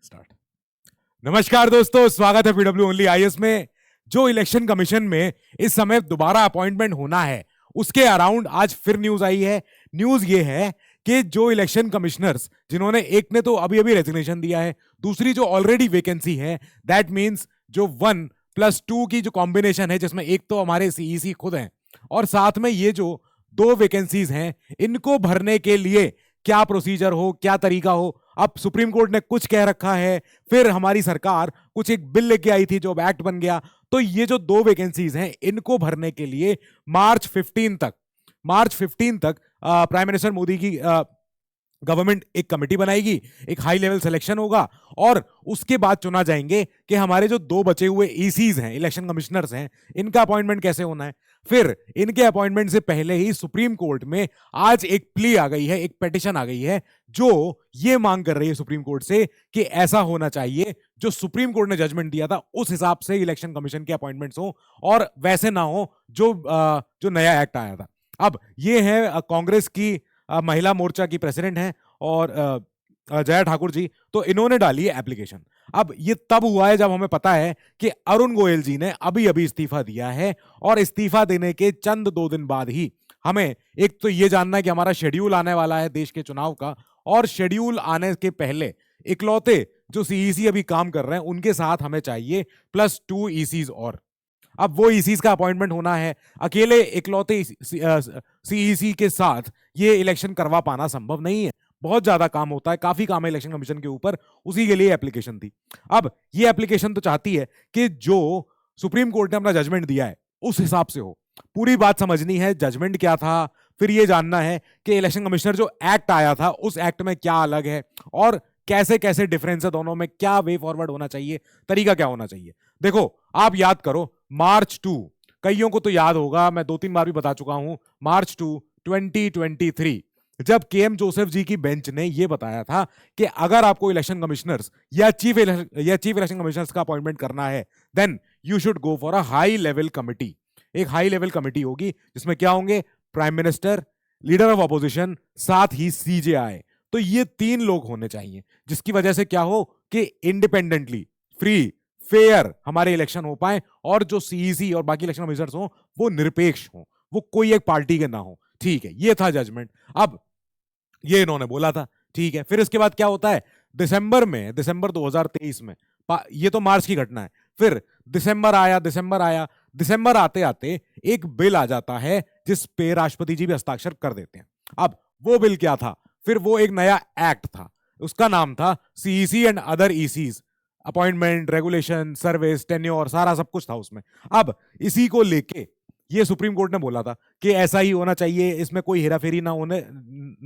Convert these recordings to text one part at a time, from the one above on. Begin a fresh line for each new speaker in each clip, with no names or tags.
Start. नमस्कार दोस्तों, स्वागत है पीडब्ल्यू ओनली आईएएस में। जो इलेक्शन कमीशन में इस समय दोबारा अपॉइंटमेंट होना है, उसके अराउंड आज फिर न्यूज आई है। न्यूज ये है कि जो इलेक्शन कमिश्नर्स जिन्होंने, एक ने तो अभी अभी रेजिग्नेशन दिया है, दूसरी जो ऑलरेडी वैकेंसी है, दैट मींस जो 1+2 की जो कॉम्बिनेशन है, जिसमें एक तो हमारे सीईसी खुद हैं और साथ में ये जो दो वैकेंसीज हैं, इनको भरने के लिए क्या प्रोसीजर हो, क्या तरीका हो। अब सुप्रीम कोर्ट ने कुछ कह रखा है, फिर हमारी सरकार कुछ एक बिल लेके आई थी जो अब एक्ट बन गया। तो ये जो दो वैकेंसीज हैं, इनको भरने के लिए मार्च 15 तक प्राइम मिनिस्टर मोदी की गवर्नमेंट एक कमेटी बनाएगी, एक हाई लेवल सिलेक्शन होगा और उसके बाद चुना जाएंगे कि हमारे जो दो बचे हुए ईसीज हैं, इलेक्शन कमिश्नर्स हैं, इनका अपॉइंटमेंट कैसे होना है। फिर इनके अपॉइंटमेंट से पहले ही सुप्रीम कोर्ट में आज एक प्ली आ गई है, एक पिटीशन आ गई है, जो ये मांग कर रही है सुप्रीम कोर्ट से कि ऐसा होना चाहिए, जो सुप्रीम कोर्ट ने जजमेंट दिया था उस हिसाब से इलेक्शन कमीशन के अपॉइंटमेंट्स हो और वैसे ना हो जो नया एक्ट आया था। अब ये है कांग्रेस की महिला मोर्चा की प्रेसिडेंट हैं और जया ठाकुर जी, तो इन्होंने डाली है एप्लीकेशन। अब ये तब हुआ है जब हमें पता है कि अरुण गोयल जी ने अभी अभी इस्तीफा दिया है और इस्तीफा देने के चंद 2 दिन बाद ही हमें एक तो ये जानना है कि हमारा शेड्यूल आने वाला है देश के चुनाव का, और शेड्यूल आने के पहले इकलौते जो सीईसी अभी काम कर रहे हैं उनके साथ हमें चाहिए +2 ईसीज और। अब वो ईसीज का अपॉइंटमेंट होना है। अकेले इकलौते सीईसी के साथ ये इलेक्शन करवा पाना संभव नहीं है, बहुत ज्यादा काम होता है, काफी काम है इलेक्शन कमीशन के ऊपर, उसी के लिए एप्लीकेशन थी। अब ये एप्लीकेशन तो चाहती है कि जो सुप्रीम कोर्ट ने अपना जजमेंट दिया है उस हिसाब से हो। पूरी बात समझनी है, जजमेंट क्या था, फिर ये जानना है कि इलेक्शन कमिश्नर जो एक्ट आया था उस एक्ट में क्या अलग है और कैसे कैसे डिफरेंस है दोनों में, क्या वे फॉरवर्ड होना चाहिए, तरीका क्या होना चाहिए। देखो, आप याद करो मार्च 2, कईयों को तो याद होगा, मैं 2-3 बार भी बता चुका हूं, मार्च 2 2023, जब केएम जोसेफ जी की बेंच ने यह बताया था कि अगर आपको इलेक्शन कमिश्नर्स या चीफ इलेक्शन कमिश्नर्स का अपॉइंटमेंट करना है, then you should go for a high level committee. एक हाई लेवल कमिटी होगी जिसमें क्या होंगे, prime minister, leader of opposition, साथ ही सीजेआई। तो ये 3 लोग होने चाहिए, जिसकी वजह से क्या हो कि इंडिपेंडेंटली, फ्री, फेयर हमारे इलेक्शन हो पाए और जो सीईसी और बाकी इलेक्शन ऑफिसर्स हो वो निरपेक्ष हो, वो कोई एक पार्टी के ना हो। ठीक है, ये था जजमेंट। अब ये इन्होंने बोला था, ठीक है। फिर इसके बाद क्या होता है, दिसंबर 2023 में, ये तो मार्च की घटना है, फिर दिसंबर आते आते एक बिल आ जाता है जिस पे राष्ट्रपति जी भी हस्ताक्षर कर देते हैं। अब वो बिल क्या था, फिर वो एक नया एक्ट था, उसका नाम था CEC and other ECs, appointment, regulation, service, tenure, सारा सब कुछ था उसमें। अब इसी को लेके ये सुप्रीम कोर्ट ने बोला था कि ऐसा ही होना चाहिए, इसमें कोई हेराफेरी ना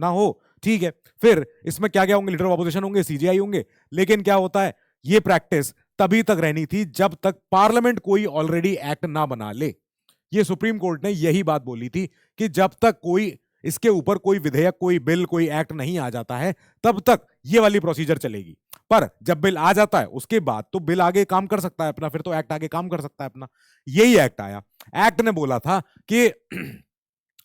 हो। ठीक है, फिर इसमें क्या क्या होंगे, लीडर ऑफ अपोजिशन होंगे, सीजेआई होंगे। लेकिन क्या होता है, ये प्रैक्टिस तभी तक रहनी थी जब तक पार्लियामेंट कोई ऑलरेडी एक्ट ना बना ले। ये सुप्रीम कोर्ट ने यही बात बोली थी कि जब तक कोई इसके ऊपर कोई विधेयक, कोई बिल, कोई एक्ट नहीं आ जाता है, तब तक ये वाली प्रोसीजर चलेगी। पर जब बिल आ जाता है उसके बाद तो बिल आगे काम कर सकता है अपना, फिर तो एक्ट आगे काम कर सकता है अपना। यही एक्ट आया। एक्ट ने बोला था कि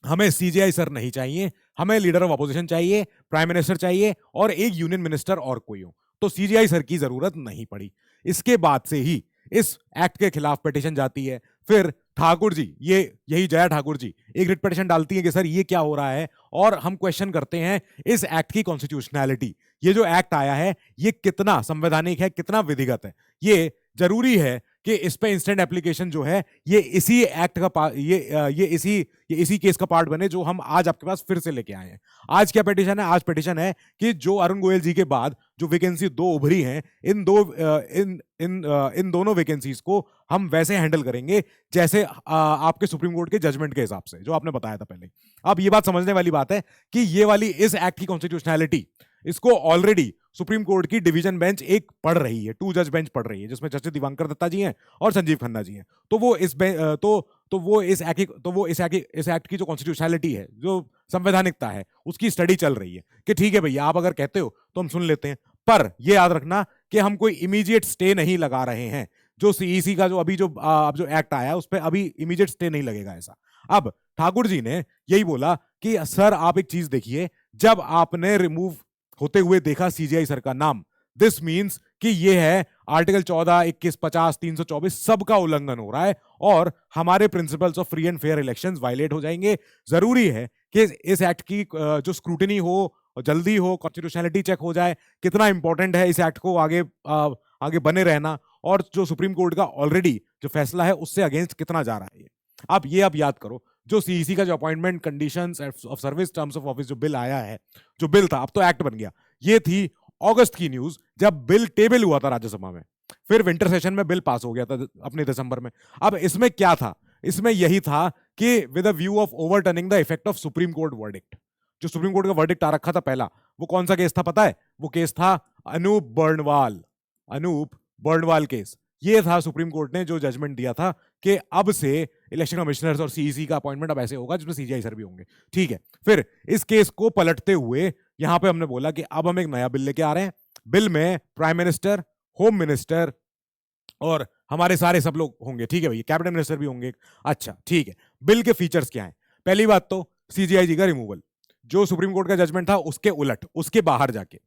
हमें सीजेआई सर नहीं चाहिए, हमें लीडर ऑफ अपोजिशन चाहिए, प्राइम मिनिस्टर चाहिए और एक यूनियन मिनिस्टर और कोई हो। तो सीजेआई सर की जरूरत नहीं पड़ी। इसके बाद से ही इस एक्ट के खिलाफ पिटीशन जाती है। फिर ठाकुर जी, यही जया ठाकुर जी एक रिट पिटीशन डालती है कि सर ये क्या हो रहा है, और हम क्वेश्चन करते हैं इस एक्ट की कॉन्स्टिट्यूशनैलिटी। ये जो एक्ट आया है ये कितना संवैधानिक है, कितना विधिगत है। ये जरूरी है कि इस पे इंस्टेंट एप्लीकेशन जो है ये इसी एक्ट का ये इसी केस का पार्ट बने जो हम आज आपके पास फिर से लेके आए हैं। आज क्या पिटीशन है, आज पिटीशन है कि जो अरुण गोयल जी के बाद जो वैकेंसी 2 उभरी हैं, इन दोनों वैकेंसीज को हम वैसे हैंडल करेंगे जैसे आपके सुप्रीम कोर्ट के जजमेंट के हिसाब से, जो आपने बताया था पहले। अब ये बात समझने वाली बात है कि ये वाली इस एक्ट की कॉन्स्टिट्यूशनैलिटी, इसको ऑलरेडी सुप्रीम कोर्ट की डिवीजन बेंच एक पढ़ रही है, 2 जज बेंच पढ़ रही है, जिसमें जस्टिस दिवांकर दत्ता जी हैं और संजीव खन्ना जी हैं। तो वो इस एक्ट की जो कॉन्स्टिट्यूशनैलिटी है, जो संवैधानिकता है, उसकी स्टडी चल रही है कि ठीक है भैया, आप अगर कहते हो तो हम सुन लेते हैं, पर ये याद रखना कि हम कोई इमीडिएट स्टे नहीं लगा रहे हैं। जो सीईसी का अब जो एक्ट आया है उस पर अभी इमीडिएट स्टे नहीं लगेगा ऐसा। अब ठाकुर जी ने यही बोला कि सर आप एक चीज देखिए, जब आपने रिमूव होते हुए देखा सीजेआई सर का नाम, दिस मीन्स कि ये है आर्टिकल 14, 21, 50, 324 सबका उल्लंघन हो रहा है और हमारे principles of free and fair elections violate हो जाएंगे। जरूरी है कि इस एक्ट की जो स्क्रूटनी हो जल्दी हो, कॉन्स्टिट्यूशनलिटी चेक हो जाए, कितना इंपॉर्टेंट है इस एक्ट को आगे बने रहना, और जो सुप्रीम कोर्ट का ऑलरेडी जो फैसला है उससे अगेंस्ट कितना जा रहा है। आप याद करो, जो सीईसी का जो appointment conditions of service terms of office जो बिल आया है, जो बिल था अब तो एक्ट बन गया, ये थी अगस्त की न्यूज जब बिल टेबल हुआ था राज्यसभा में, फिर विंटर सेशन में बिल पास हो गया था अपने दिसंबर में। अब इसमें क्या था? इसमें यही था कि with a view of overturning the effect of supreme court verdict. जो सुप्रीम कोर्ट का वर्डिक्ट आ रखा था पहला, वो कौन सा केस था पता है? वो केस था अनूप बर्नवाल केस। ये था सुप्रीम कोर्ट ने जो जजमेंट दिया था कि अब से इलेक्शन कमिश्नर्स और सीईसी का अपॉइंटमेंट अब ऐसे होगा जिसमें सीजीआई सर भी होंगे। ठीक है, फिर इस केस को पलटते हुए यहां पे हमने बोला कि अब हम एक नया बिल लेके आ रहे हैं। बिल में प्राइम मिनिस्टर, होम मिनिस्टर और हमारे सारे सब लोग होंगे। ठीक है भैया, कैबिनेट मिनिस्टर भी होंगे। अच्छा ठीक है, बिल के फीचर्स क्या हैं? पहली बात तो सीजीआई का रिमूवल, जो सुप्रीम कोर्ट का जजमेंट था उसके उलट, उसके बाहर जाके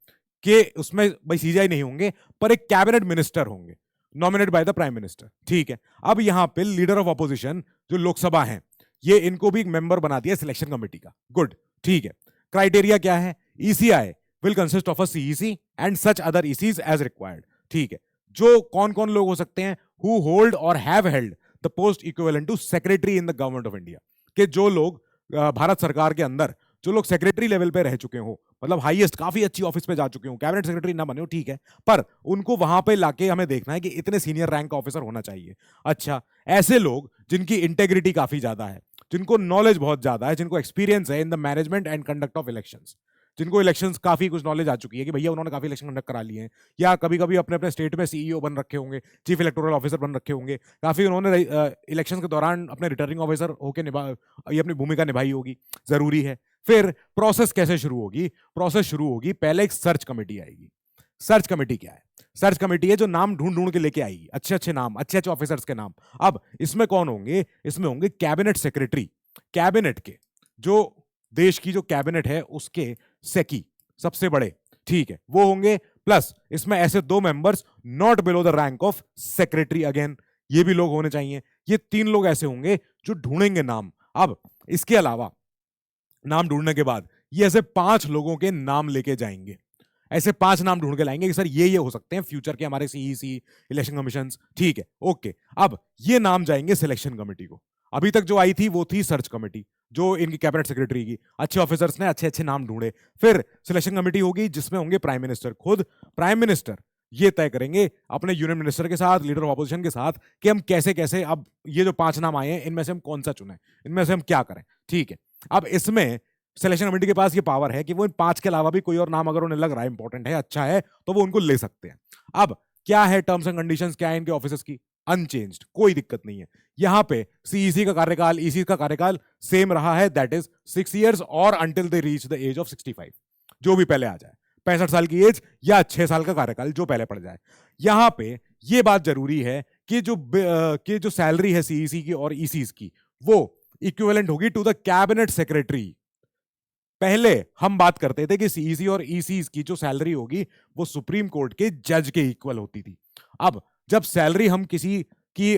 कि उसमें भाई सीजीआई नहीं होंगे पर एक कैबिनेट मिनिस्टर होंगे nominate by the prime minister. ठीक है, अब यहां पे लीडर ऑफ अपोजिशन जो लोकसभा है, ये इनको भी मेंबर बना दिया सिलेक्शन कमेटी का। गुड, ठीक है। क्राइटेरिया क्या है? ECI will consist of a CEC and such other ECs as required. ठीक है, जो कौन कौन लोग हो सकते हैं? Who hold or have held the post equivalent to secretary in the government of India, कि जो लोग भारत सरकार के अंदर जो लोग सेक्रेटरी लेवल पे रह चुके हो, मतलब हाईएस्ट काफी अच्छी ऑफिस पे जा चुके हो, कैबिनेट सेक्रेटरी ना बने हो ठीक है, पर उनको वहां पे लाके हमें देखना है कि इतने सीनियर रैंक का ऑफिसर होना चाहिए। अच्छा, ऐसे लोग जिनकी इंटेग्रिटी काफी ज्यादा है, जिनको नॉलेज बहुत ज्यादा है, जिनको एक्सपीरियंस है in the management and conduct of elections, जिनको इलेक्शंस काफी कुछ नॉलेज आ चुकी है कि भैया उन्होंने काफी इलेक्शन कंडक्ट करा लिए हैं, या कभी कभी अपने अपने स्टेट में सीईओ बन रखे होंगे, चीफ इलेक्टोरल ऑफिसर बन रखे होंगे, काफी उन्होंने इलेक्शन के दौरान अपने रिटर्निंग ऑफिसर होकर ये अपनी भूमिका निभाई होगी, जरूरी है। फिर प्रोसेस कैसे शुरू होगी? प्रोसेस शुरू होगी, पहले एक सर्च कमेटी आएगी। सर्च कमेटी क्या है? सर्च कमेटी है जो नाम ढूंढ ढूंढ के लेके आएगी, अच्छे अच्छे नाम, अच्छे अच्छे ऑफिसर्स के नाम। अब इसमें कौन होंगे? इसमें होंगे कैबिनेट सेक्रेटरी, कैबिनेट के, जो देश की जो कैबिनेट है उसके सेकी सबसे बड़े, ठीक है, वो होंगे। प्लस इसमें ऐसे 2 members not below the rank of secretary, again ये भी लोग होने चाहिए। ये 3 लोग ऐसे होंगे जो ढूंढेंगे नाम। अब इसके अलावा नाम ढूंढने के बाद ये ऐसे 5 लोगों के नाम लेके जाएंगे, ऐसे 5 नाम ढूंढ के लाएंगे कि सर ये हो सकते हैं फ्यूचर के हमारे सीईसी, इलेक्शन कमीशन। ठीक है, ओके। अब ये नाम जाएंगे सिलेक्शन कमेटी को। अभी तक जो आई थी वो थी सर्च कमेटी, जो इनकी कैबिनेट सेक्रेटरी की, अच्छे ऑफिसर्स ने अच्छे अच्छे नाम ढूंढे। फिर सिलेक्शन कमेटी होगी जिसमें होंगे प्राइम मिनिस्टर खुद। प्राइम मिनिस्टर ये तय करेंगे अपने यूनियन मिनिस्टर के साथ, लीडर ऑफ अपोजिशन के साथ, कि हम कैसे कैसे, अब ये जो 5 नाम आए हैं इनमें से हम कौन सा चुने, इनमें से हम क्या करें। ठीक है, अब इसमें सिलेक्शन कमेटी के पास ये पावर है कि वो इन 5 के अलावा भी कोई और नाम अगर उन्हें लग रहा है इंपॉर्टेंट है, अच्छा है, तो वो उनको ले सकते हैं। अब क्या है टर्म्स एंड कंडीशंस, क्या है इनके ऑफिसर्स की? अनचेंज्ड, कोई दिक्कत नहीं है। यहां पे सीईसी का कार्यकाल, ईसी का कार्यकाल सेम रहा है, दैट इज 6 इयर्स और until they reach the age of 65, जो भी पहले आ जाए, 65 साल की एज या 6 साल का कार्यकाल जो पहले पड़ जाए। यहां पे ये बात जरूरी है कि जो सैलरी है सीईसी की और ईसीस की, वो इक्विवेलेंट होगी टू द कैबिनेट सेक्रेटरी। पहले हम बात करते थे कि सीईसी और ईसी की जो सैलरी होगी वो सुप्रीम कोर्ट के जज के इक्वल होती थी। अब जब सैलरी हम किसी की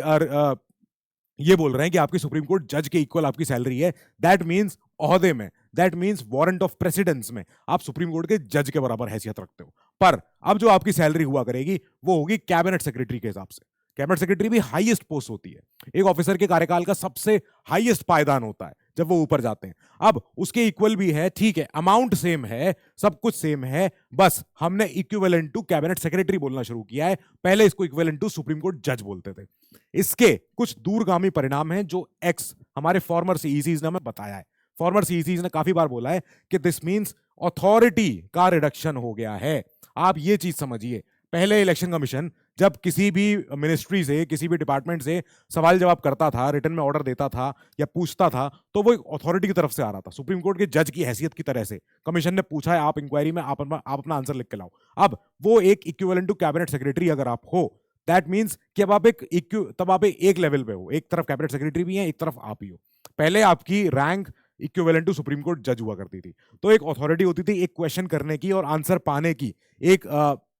ये बोल रहे हैं कि आपकी सुप्रीम कोर्ट जज के इक्वल आपकी सैलरी है, दैट मींस ओहदे में, that means warrant of precedence में आप सुप्रीम कोर्ट के जज के बराबर हैसियत रखते हो। पर अब जो आपकी सैलरी हुआ करेगी वो होगी कैबिनेट सेक्रेटरी के हिसाब से। कैबिनेट सेक्रेटरी भी हाईएस्ट पोस्ट होती है, एक ऑफिसर के कार्यकाल का सबसे हाईएस्ट पायदान होता है जब वो ऊपर जाते हैं। अब उसके इक्वल भी है, ठीक है, अमाउंट सेम है, सब कुछ सेम है, बस हमने इक्विवेलेंट टू कैबिनेट सेक्रेटरी बोलना शुरू किया है, पहले इसको इक्विवेलेंट टू सुप्रीम कोर्ट जज बोलते थे। इसके कुछ दूरगामी परिणाम हैं जो एक्स हमारे फॉर्मर सीईसीज ने हमें बताया है। फॉर्मर सीईसीज ने काफी बार बोला है कि दिस मींस अथॉरिटी का रिडक्शन हो गया है। आप ये चीज समझिए, पहले इलेक्शन कमीशन जब किसी भी मिनिस्ट्री से, किसी भी डिपार्टमेंट से सवाल जवाब करता था, रिटर्न में ऑर्डर देता था या पूछता था, तो वो एक अथॉरिटी की तरफ से आ रहा था, सुप्रीम कोर्ट के जज की हैसियत की तरह से। कमीशन ने पूछा है, आप इंक्वायरी में आप अपना आंसर लिख के लाओ। अब वो एक इक्विवेलेंट टू कैबिनेट सेक्रेटरी अगर आप हो, दैट मींस कि अब आप एक लेवल पे हो, एक तरफ कैबिनेट सेक्रेटरी भी है, एक तरफ आप ही हो। पहले आपकी rank equivalent to supreme court जज हुआ करती थी, तो एक अथॉरिटी होती थी एक क्वेश्चन करने की और आंसर पाने की, एक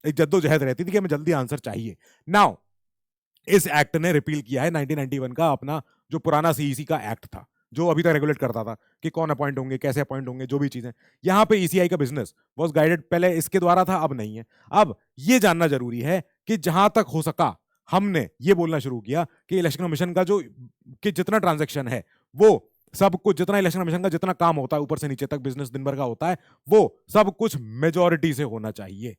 एक जद्दोजहद रहती थी कि हमें जल्दी आंसर चाहिए। नाउ इस एक्ट ने रिपील किया है 1991 का अपना जो पुराना सीईसी का एक्ट था, जो अभी तक रेगुलेट करता था कि कौन अपॉइंट होंगे, कैसे अपॉइंट होंगे, जो भी चीजें। यहां पे ईसीआई का बिजनेस वाज गाइडेड पहले इसके द्वारा था, अब नहीं है। अब ये जानना जरूरी है कि जहां तक हो सका हमने ये बोलना शुरू किया कि इलेक्शन कमीशन का जो कि जितना ट्रांजैक्शन है वो सब कुछ, जितना इलेक्शन कमीशन का जितना काम होता है ऊपर से नीचे तक बिजनेस दिन भर का होता है, वो सब कुछ मेजोरिटी से होना चाहिए।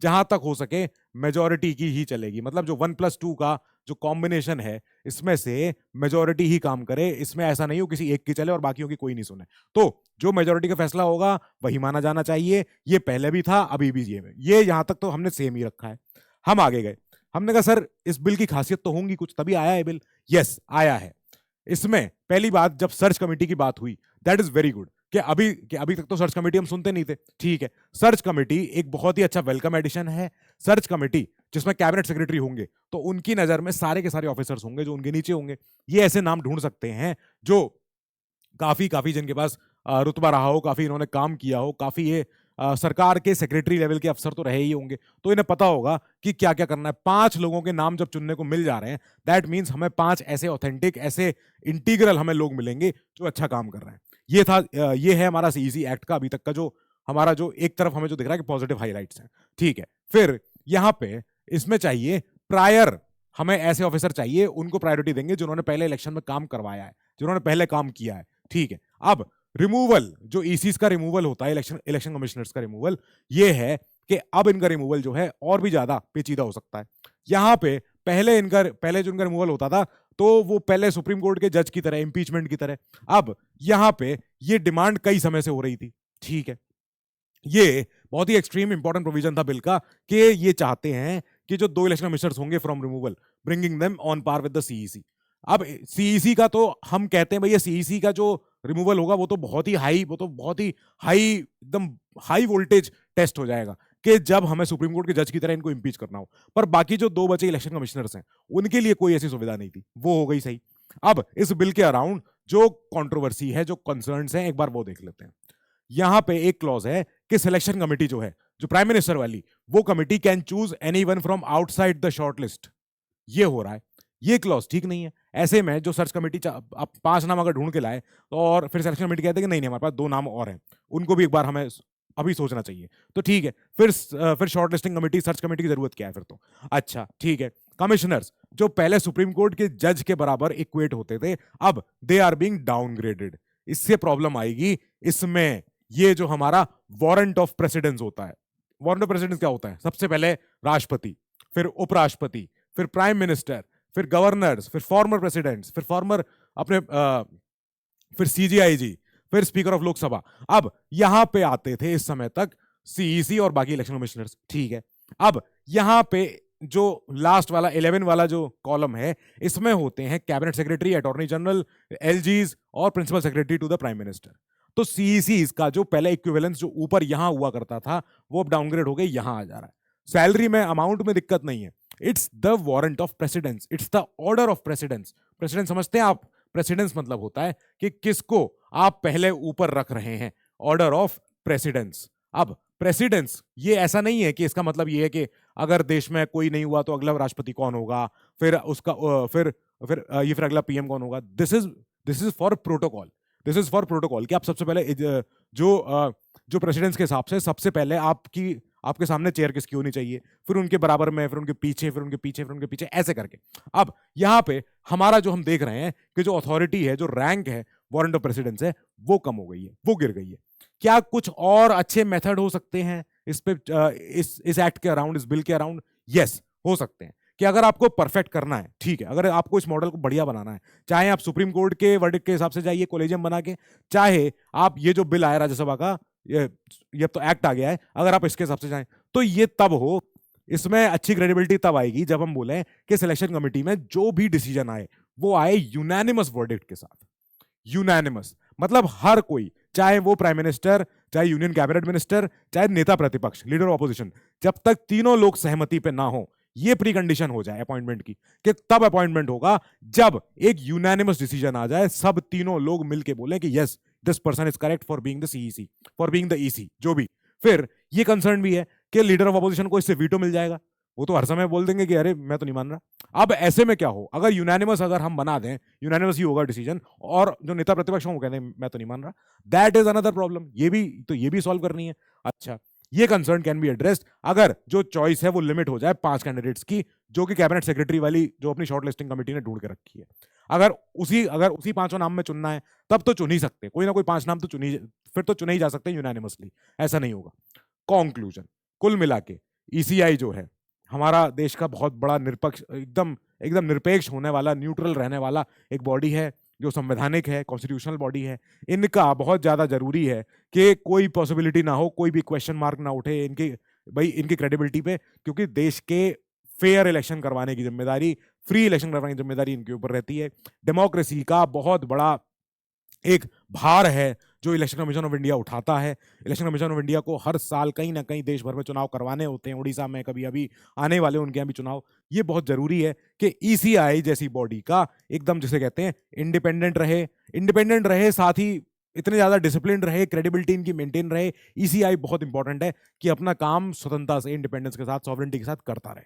जहां तक हो सके मेजोरिटी की ही चलेगी, मतलब जो 1+2 का जो कॉम्बिनेशन है इसमें से मेजोरिटी ही काम करे। इसमें ऐसा नहीं हो किसी एक की चले और बाकियों की कोई नहीं सुने। तो जो मेजोरिटी का फैसला होगा वही माना जाना चाहिए। ये पहले भी था, अभी भी ये यहां तक तो हमने सेम ही रखा है। हम आगे गए, हमने कहा सर इस बिल की खासियत तो होंगी कुछ, तभी आया है बिल। यस, आया है। इसमें पहली बात, जब सर्च कमेटी की बात हुई, दैट इज वेरी गुड कि अभी तक तो सर्च कमेटी हम सुनते नहीं थे। ठीक है, सर्च कमेटी एक बहुत ही अच्छा वेलकम एडिशन है। सर्च कमेटी जिसमें कैबिनेट सेक्रेटरी होंगे, तो उनकी नजर में सारे के सारे ऑफिसर्स होंगे जो उनके नीचे होंगे। ये ऐसे नाम ढूंढ सकते हैं जो काफी काफी जिनके पास रुतबा रहा हो, काफी इन्होंने काम किया हो, काफी ये सरकार के सेक्रेटरी लेवल के अफसर तो रहे ही होंगे, तो इन्हें पता होगा कि क्या क्या करना है। 5 लोगों के नाम जब चुनने को मिल जा रहे हैं, दैट मीन्स हमें 5 ऐसे ऑथेंटिक, ऐसे इंटीग्रल हमें लोग मिलेंगे जो अच्छा काम कर रहे हैं। ये था ये है हमारा सीईसी एक्ट का अभी तक का जो हमारा, जो एक तरफ हमें जो दिख रहा है कि पॉजिटिव हाईलाइट्स हैं। ठीक है, फिर यहां पे इसमें चाहिए प्रायर, हमें ऐसे ऑफिसर चाहिए, उनको प्रायोरिटी देंगे जिन्होंने पहले इलेक्शन में काम करवाया है, जिन्होंने पहले काम किया है। ठीक है, अब रिमूवल, जो ईसीस का रिमूवल होता है, इलेक्शन कमिश्नर्स का रिमूवल, ये है कि अब इनका रिमूवल जो है और भी ज्यादा पेचीदा हो सकता है। यहां पे पहले जो इनका रिमूवल होता था, तो वो पहले सुप्रीम कोर्ट के जज की तरह, इंपीचमेंट की तरह। अब यहां पे ये डिमांड कई समय से हो रही थी। ठीक है, ये बहुत ही एक्सट्रीम इंपॉर्टेंट प्रोविजन था बिल का कि ये चाहते हैं कि जो 2 इलेक्शन कमिश्नर्स होंगे from removal, bringing them on par with the CEC. अब सीईसी का तो हम कहते हैं भैया, सीईसी का जो रिमूवल होगा वो तो बहुत ही हाई, एकदम हाई वोल्टेज टेस्ट हो जाएगा कि जब हमें सुप्रीम कोर्ट के जज की तरह इनको इंपीच करना हो। पर बाकी जो 2 बचे इलेक्शन कमिश्नर्स हैं, उनके लिए कोई ऐसी सुविधा नहीं थी, वो हो गई सही। अब इस बिल के अराउंड जो कंट्रोवर्सी है, जो कंसर्न्स हैं, एक बार वो देख लेते हैं। यहां पे एक क्लॉज है कि सिलेक्शन कमेटी जो है, जो प्राइम मिनिस्टर वाली, वो committee can choose anyone from outside the shortlist. ये हो रहा है, ये क्लॉज ठीक नहीं है। ऐसे में जो सर्च कमेटी आप 5 नाम अगर ढूंढ के लाए, तो और फिर सिलेक्शन कमेटी कहते हैं कि नहीं नहीं, हमारे पास 2 नाम और हैं, उनको भी एक बार हमें अभी सोचना चाहिए, तो ठीक है, फिर short listing committee, search committee की जरूरत क्या है फिर तो। अच्छा ठीक है, कमिश्नर्स जो पहले सुप्रीम कोर्ट के जज के बराबर इक्वेट होते थे, अब दे आर बीइंग डाउनग्रेडेड। इससे प्रॉब्लम आएगी। इसमें ये जो हमारा वारंट ऑफ प्रेसिडेंस होता है, वारंट ऑफ प्रेसिडेंस क्या होता है? सबसे पहले राष्ट्रपति, फिर उपराष्ट्रपति, फिर प्राइम मिनिस्टर, फिर गवर्नर्स, फिर फॉर्मर प्रेसिडेंट्स, फिर फॉर्मर अपने फिर सीजीआईजी, फिर स्पीकर ऑफ लोकसभा। अब यहां पे आते थे इस समय तक सीईसी और बाकी इलेक्शन कमिश्नर्स। ठीक है, अब यहां पे जो लास्ट वाला 11 वाला जो कॉलम है, इसमें होते हैं cabinet secretary, attorney general, LGs और principal secretary to the prime minister. तो सीईसी इसका जो पहले इक्विवेलेंस जो ऊपर यहां हुआ करता था, वो अब डाउनग्रेड हो गई, यहां आ जा रहा है। सैलरी में, अमाउंट में दिक्कत नहीं है। It's the warrant of precedence, it's the order of precedence. Precedence समझते हैं आप? प्रेसिडेंस मतलब होता है कि किसको आप पहले ऊपर रख रहे हैं, ऑर्डर ऑफ प्रेसिडेंस। अब प्रेसिडेंस ये ऐसा नहीं है कि इसका मतलब ये है कि अगर देश में कोई नहीं हुआ तो अगला राष्ट्रपति कौन होगा, फिर उसका फिर अगला पीएम कौन होगा। This is for protocol, this is for protocol कि आप सबसे पहले जो प्रेसिडेंट्स के हिसाब से सबसे पहले आपके सामने चेयर किसकी होनी चाहिए, फिर उनके बराबर में, फिर उनके पीछे, फिर उनके पीछे, फिर उनके पीछे, ऐसे करके। अब यहां पे हमारा जो हम देख रहे हैं कि जो अथॉरिटी है, जो रैंक है, वारंट ऑफ प्रेसिडेंस है, वो कम हो गई है, वो गिर गई है। क्या कुछ और अच्छे मेथड हो सकते हैं इस पे, इस एक्ट के अराउंड, इस बिल के अराउंड? यस, हो सकते हैं। कि अगर आपको परफेक्ट करना है, ठीक है, अगर आपको इस मॉडल को बढ़िया बनाना है, चाहे आप सुप्रीम कोर्ट के वर्डिक्ट के हिसाब से जाइए कोलेजियम बना के, चाहे आप ये जो बिल आया राज्यसभा का, ये तो एक्ट आ गया है, अगर आप इसके हिसाब से जाएं, तो ये तब हो, इसमें अच्छी क्रेडिबिलिटी तब आएगी जब हम बोलें कि सिलेक्शन कमेटी में जो भी डिसीजन आए, वो आए यूनानिमस वर्डिक्ट के साथ। यूनानिमस मतलब हर कोई, चाहे वो प्राइम मिनिस्टर, चाहे यूनियन कैबिनेट मिनिस्टर, चाहे नेता प्रतिपक्ष, लीडर ऑपोजिशन, जब तक तीनों लोग सहमति पे ना हो, ये प्री कंडीशन हो जाए अपॉइंटमेंट की, कि तब अपॉइंटमेंट होगा जब एक यूनानिमस डिसीजन आ जाए, सब तीनों लोग मिलके बोले कि yes, this person is correct for being the CEC, for being the EC, जो भी। फिर ये कंसर्न भी है कि लीडर ऑफ अपोजिशन को इससे वीटो मिल जाएगा। वो तो हर समय बोल देंगे कि अरे मैं तो नहीं मान रहा। अब ऐसे में क्या हो, अगर यूनानिमस अगर हम बना दें, यूनानिमस ही होगा डिसीजन, और जो नेता प्रतिपक्ष वो कहते हैं मैं तो नहीं मान रहा, दैट इज अनदर प्रॉब्लम। ये भी सॉल्व करनी है। अच्छा, ये कंसर्न कैन बी एड्रेस्ड अगर जो चॉइस है वो लिमिट हो जाए 5 कैंडिडेट्स की, जो कि कैबिनेट सेक्रेटरी वाली जो अपनी शॉर्ट लिस्टिंग कमेटी ने ढूंढ के रखी है। अगर उसी 5 नाम में चुनना है तब तो चुन ही सकते, कोई ना कोई 5 नाम तो फिर तो चुने ही जा सकते हैं यूनानिमसली। ऐसा नहीं होगा। कॉन्क्लूजन, कुल मिला के ईसीआई जो है हमारा देश का बहुत बड़ा निरपक्ष, एकदम एकदम निरपेक्ष होने वाला, न्यूट्रल रहने वाला एक बॉडी है, जो संवैधानिक है, कॉन्स्टिट्यूशनल बॉडी है। इनका बहुत ज्यादा जरूरी है कि कोई पॉसिबिलिटी ना हो, कोई भी क्वेश्चन मार्क ना उठे इनकी क्रेडिबिलिटी पे, क्योंकि देश के फेयर इलेक्शन करवाने की जिम्मेदारी, फ्री इलेक्शन करवाने की जिम्मेदारी इनके ऊपर रहती है। डेमोक्रेसी का बहुत बड़ा एक भार है जो इलेक्शन कमीशन ऑफ इंडिया उठाता है। इलेक्शन कमीशन ऑफ इंडिया को हर साल कहीं ना कहीं देश भर में चुनाव करवाने होते हैं, उड़ीसा में कभी अभी आने वाले उनके यहाँ भी चुनाव। ये बहुत जरूरी है कि ईसीआई जैसी बॉडी का एकदम जिसे कहते हैं इंडिपेंडेंट रहे, साथ ही इतने ज्यादा डिसिप्लिन रहे, क्रेडिबिलिटी इनकी मेंटेन रहे। ईसीआई बहुत इंपॉर्टेंट है कि अपना काम स्वतंत्रता से, इंडिपेंडेंस के साथ, सॉवरेंटी के साथ करता रहे।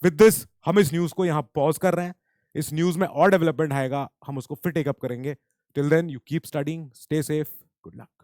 विद दिस हम इस न्यूज को यहाँ पॉज कर रहे हैं। इस न्यूज में और डेवलपमेंट आएगा, हम उसको फिर टेकअप करेंगे। Till then, you keep studying, stay safe, good luck.